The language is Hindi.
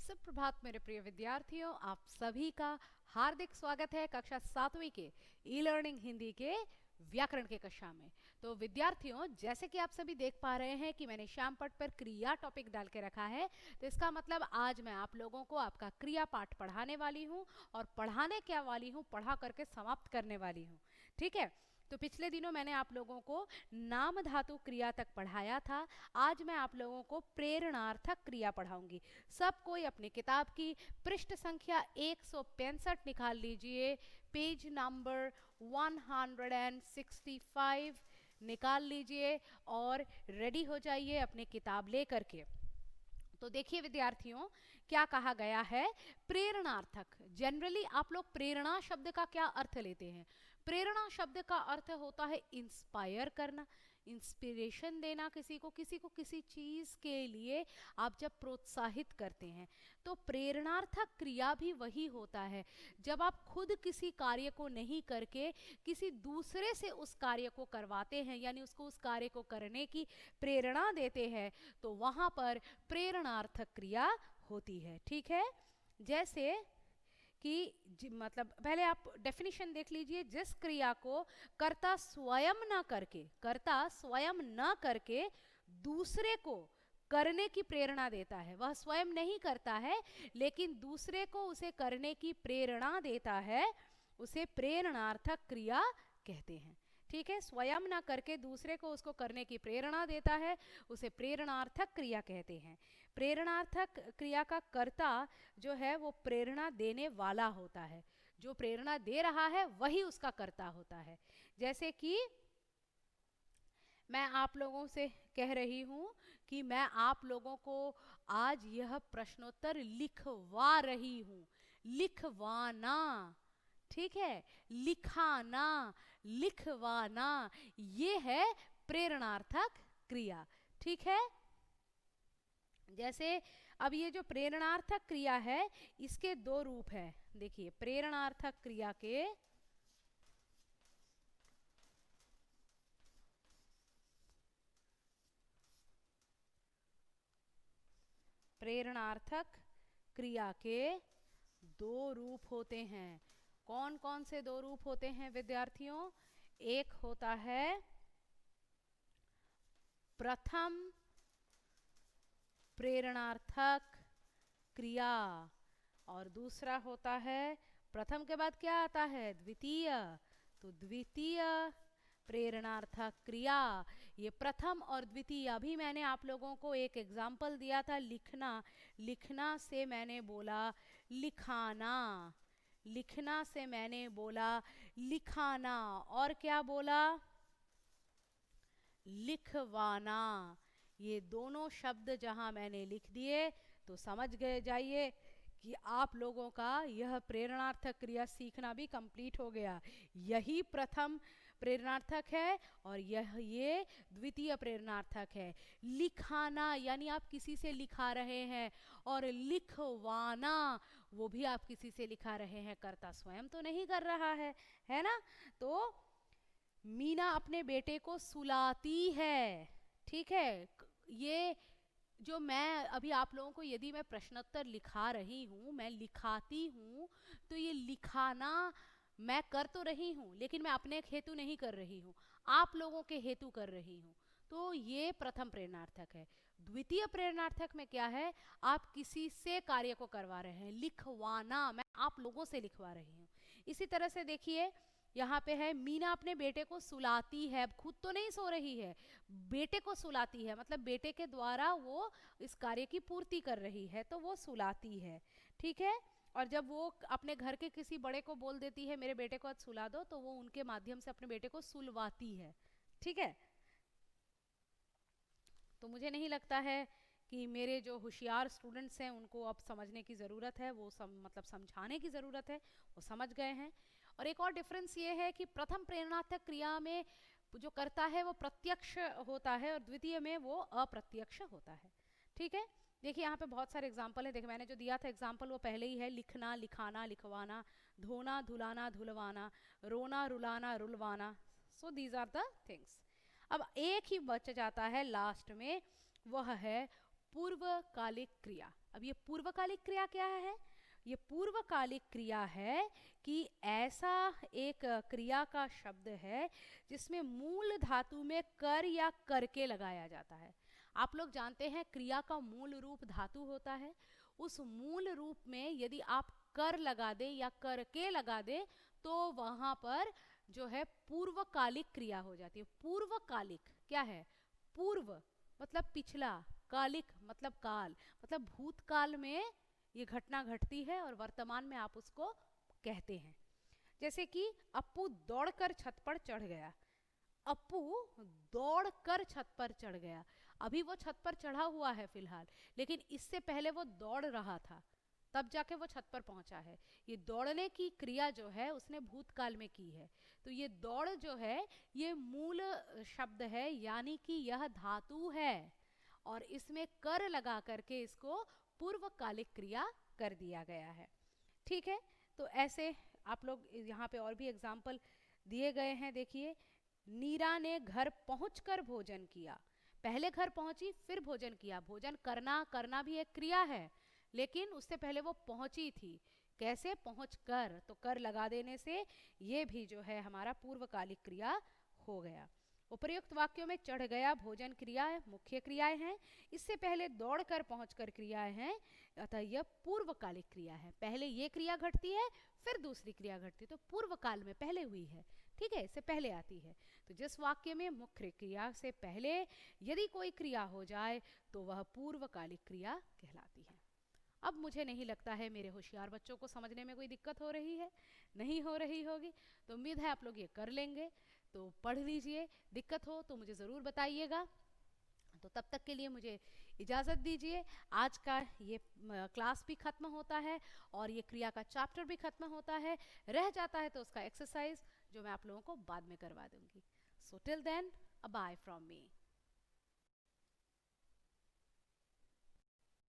सुप्रभात मेरे प्रिय विद्यार्थियों, आप सभी का हार्दिक स्वागत है कक्षा 7वीं के ई लर्निंग हिंदी के व्याकरण के कक्षा में। तो विद्यार्थियों, जैसे कि आप सभी देख पा रहे हैं कि मैंने श्याम पट पर क्रिया टॉपिक डाल के रखा है, तो इसका मतलब आज मैं आप लोगों को आपका क्रिया पाठ पढ़ाने वाली हूँ और पढ़ाने क्या वाली हूँ, पढ़ा करके समाप्त करने वाली हूँ। ठीक है। तो पिछले दिनों मैंने आप लोगों को नाम धातु क्रिया तक पढ़ाया था। आज मैं आप लोगों को प्रेरणार्थक क्रिया पढ़ाऊंगी। सब कोई अपनी किताब की पृष्ठ संख्या 165 निकाल लीजिए, पेज नंबर 165 निकाल लीजिए और रेडी हो जाइए अपनी किताब लेकर के। तो देखिए विद्यार्थियों, क्या कहा गया है। प्रेरणार्थक, जनरली आप लोग प्रेरणा शब्द का क्या अर्थ लेते हैं? प्रेरणा शब्द का अर्थ होता है इंस्पायर करना, इंस्पिरेशन देना किसी को किसी चीज के लिए आप जब प्रोत्साहित करते हैं। तो प्रेरणार्थक क्रिया भी वही होता है, जब आप खुद किसी कार्य को नहीं करके किसी दूसरे से उस कार्य को करवाते हैं, यानी उसको उस कार्य को करने की प्रेरणा देते हैं, तो वहां पर प्रेरणार्थक क्रिया होती है। ठीक है। जैसे कि मतलब पहले आप डेफिनेशन देख लीजिए। जिस क्रिया को कर्ता स्वयं न करके दूसरे को करने की प्रेरणा देता है, वह स्वयं नहीं करता है लेकिन दूसरे को उसे करने की प्रेरणा देता है, उसे प्रेरणार्थक क्रिया कहते हैं। ठीक है। स्वयं ना करके दूसरे को उसको करने की प्रेरणा देता है, उसे प्रेरणार्थक क्रिया कहते हैं। प्रेरणार्थक क्रिया का कर्ता जो है वो प्रेरणा देने वाला होता है, जो प्रेरणा दे रहा है वही उसका कर्ता होता है। जैसे कि मैं आप लोगों से कह रही हूं कि मैं आप लोगों को आज यह प्रश्नोत्तर लिखवा रही हूं। लिखवाना, ठीक है, लिखाना, लिखवाना, ये है प्रेरणार्थक क्रिया। ठीक है। जैसे अब ये जो प्रेरणार्थक क्रिया है इसके दो रूप है। देखिए, प्रेरणार्थक क्रिया के दो रूप होते हैं। कौन कौन से दो रूप होते हैं विद्यार्थियों? एक होता है प्रथम प्रेरणार्थक क्रिया और दूसरा होता है, प्रथम के बाद क्या आता है? द्वितीय। तो द्वितीय प्रेरणार्थक क्रिया, ये प्रथम और द्वितीय। अभी मैंने आप लोगों को एक एग्जाम्पल दिया था, लिखना। लिखना से मैंने बोला लिखाना, लिखना से मैंने बोला लिखाना, और क्या बोला? लिखवाना। ये दोनों शब्द जहां मैंने लिख दिए तो समझ गए जाइए कि आप लोगों का यह प्रेरणार्थक क्रिया सीखना भी कंप्लीट हो गया। यही प्रथम प्रेरणार्थक है और ये द्वितीय प्रेरणार्थक है। लिखाना यानी आप किसी से लिखा रहे हैं, और लिखवाना वो भी आप किसी से लिखा रहे हैं, कर्ता स्वयं तो नहीं कर रहा है ना। तो मीना अपने बेटे को सुलाती है। ठीक है। ये जो मैं अभी आप लोगों को, यदि मैं प्रश्नोत्तर लिखा रही हूँ, मैं लिखाती हूँ, तो ये लिखाना मैं कर तो रही हूँ लेकिन मैं अपने हेतु नहीं कर रही हूँ, आप लोगों के हेतु कर रही हूँ। तो ये प्रथम प्रेरणार्थक है। द्वितीय प्रेरणार्थक में क्या है? आप किसी से कार्य को करवा रहे हैं। लिखवाना, मैं आप लोगों से लिखवा रही हूँ। इसी तरह से देखिए, यहाँ पे है मीना अपने बेटे को सुलाती है। अब खुद तो नहीं सो रही है, बेटे को सुलाती है, मतलब बेटे के द्वारा वो इस कार्य की पूर्ति कर रही है, तो वो सुलाती है। ठीक है। और जब वो अपने घर के किसी बड़े को बोल देती है मेरे बेटे को आज सुला दो, तो वो उनके माध्यम से अपने बेटे को सुलवाती है। ठीक है। तो मुझे नहीं लगता है कि मेरे जो होशियार स्टूडेंट्स हैं उनको अब समझने की ज़रूरत है, वो मतलब समझाने की ज़रूरत है, वो समझ गए हैं। और एक और डिफरेंस ये है कि प्रथम प्रेरणार्थक क्रिया में जो करता है वो प्रत्यक्ष होता है और द्वितीय में वो अप्रत्यक्ष होता है। ठीक है। देखिए, यहाँ पे बहुत सारे एग्जाम्पल है। देखिए, मैंने जो दिया था एग्जाम्पल वो पहले ही है। लिखना, लिखाना, लिखवाना, धोना, धुलाना, धुलवाना, रोना, रुलाना, रुलवाना। So these are the things. अब एक ही बच जाता है लास्ट में, वह है पूर्वकालिक क्रिया। अब ये पूर्वकालिक क्रिया क्या है? ये पूर्वकालिक क्रिया है कि ऐसा एक क्रिया का शब्द है जिसमें मूल धातु में कर या करके लगाया जाता है। आप लोग जानते हैं क्रिया का मूल रूप धातु होता है। उस मूल रूप में यदि आप कर लगा दे या करके लगा दे तो वहां पर जो है पूर्वकालिक क्रिया हो जाती है। पूर्वकालिक क्या है? पूर्व मतलब पिछला, कालिक मतलब काल, मतलब भूतकाल में ये घटना घटती है और वर्तमान में आप उसको कहते हैं। जैसे कि अप्पू दौड़कर छत पर चढ़ गया। अप्पू दौड़कर छत पर चढ़ गया। अभी वो छत पर चढ़ा हुआ है फिलहाल, लेकिन इससे पहले वो दौड़ रहा था, तब जाके वो छत पर पहुंचा है। ये दौड़ने की क्रिया जो है उसने भूतकाल में की है। तो ये दौड़ जो है ये मूल शब्द है, यानी कि यह धातु है और इसमें कर लगा करके इसको पूर्वकालिक क्रिया कर दिया गया है। ठीक है, तो ऐसे आप लोग यहाँ पे और भी एग्जाम्पल दिए गए हैं। देखिए, नीरा ने घर पहुंचकर भोजन किया। पहले घर पहुंची फिर भोजन किया। भोजन करना, करना भी एक क्रिया है, लेकिन उससे पहले वो पहुंची थी। कैसे? पहुंच कर, तो कर लगा देने से ये भी जो है हमारा पूर्वकालिक क्रिया हो गया। उपर्युक्त वाक्यों में चढ़ गया, भोजन क्रियाएं मुख्य क्रियाएं हैं। इससे पहले दौड़कर पहुंचकर क्रियाएं हैं, अतः यह पूर्वकालिक क्रिया है। पहले ये क्रिया घटती है फिर दूसरी क्रिया घटती है, तो पूर्व काल में पहले हुई है। ठीक है, इससे पहले आती है। तो जिस वाक्य में मुख्य क्रिया से पहले यदि कोई क्रिया हो जाए तो वह पूर्वकालिक क्रिया कहलाती है। अब मुझे नहीं लगता है मेरे होशियार बच्चों को समझने में कोई दिक्कत हो रही है, नहीं हो रही होगी, तो उम्मीद है आप लोग ये कर लेंगे। तो पढ़ लीजिए, दिक्कत हो तो मुझे ज़रूर बताइएगा। तो तब तक के लिए मुझे इजाज़त दीजिए। आज का ये क्लास भी ख़त्म होता है और ये क्रिया का चैप्टर भी ख़त्म होता है। रह जाता है तो उसका एक्सरसाइज जो मैं आप लोगों को बाद में करवा दूंगी। So till then, a bye from me.